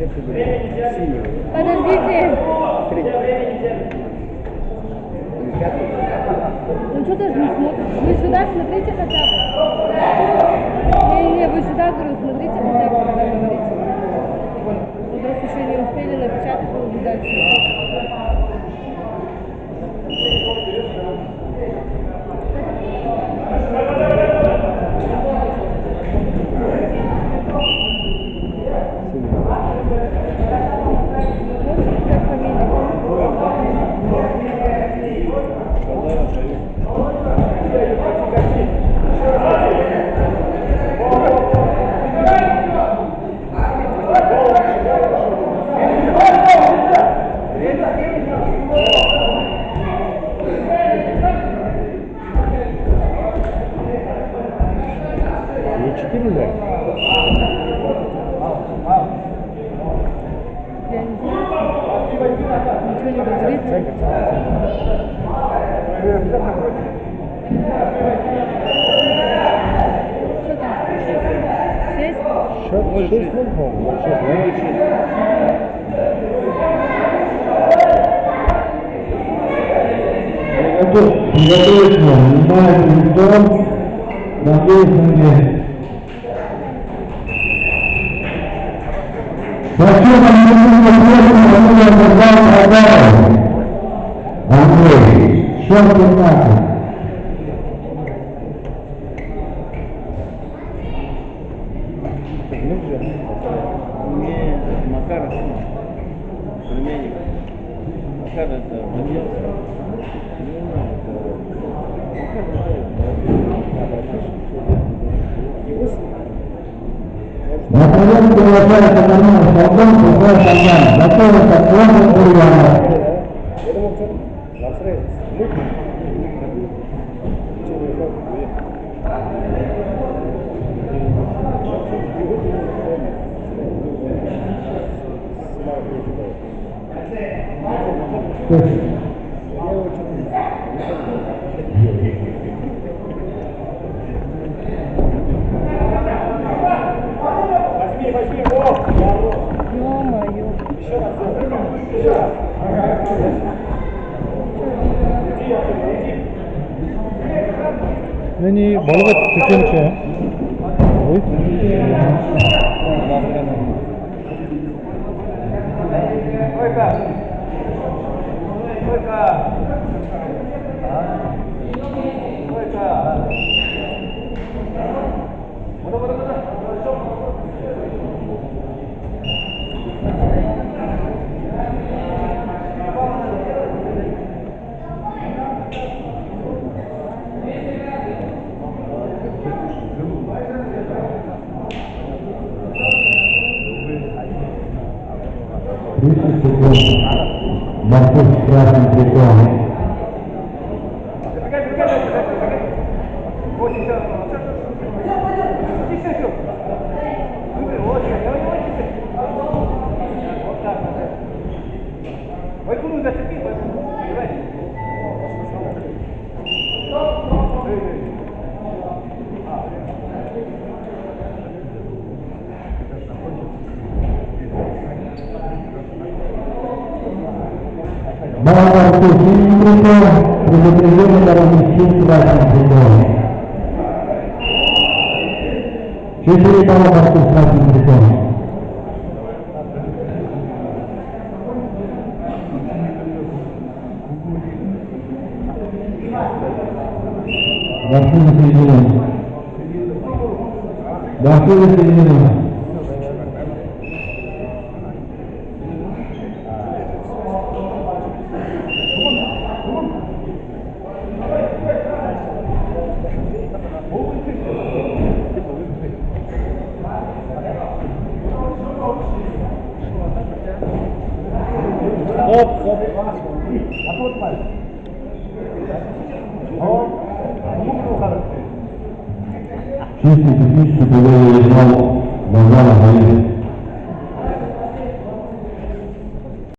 Подождите. Ну что даже не смотрите? Вы сюда смотрите хотя бы. Не, вы сюда, говорю, смотрите хотя бы, когда говорите. Мы просто еще не успели напечатать, вы уже дальше. Андрей, что ты надо? Мне Макар, племянник. Макар это Владимир. На проверке уважается канал Солдон, другой канал. Готовится плохо бурьяна. नहीं बॉलीवुड कितने बच्चे हैं Боксер с красным крестом. Боксер с синим крестом, предупреждение размещен с красным крестом. 4 балла боксер с красным крестом. Боксер на середину. Боксер на середину. Чистый технический половой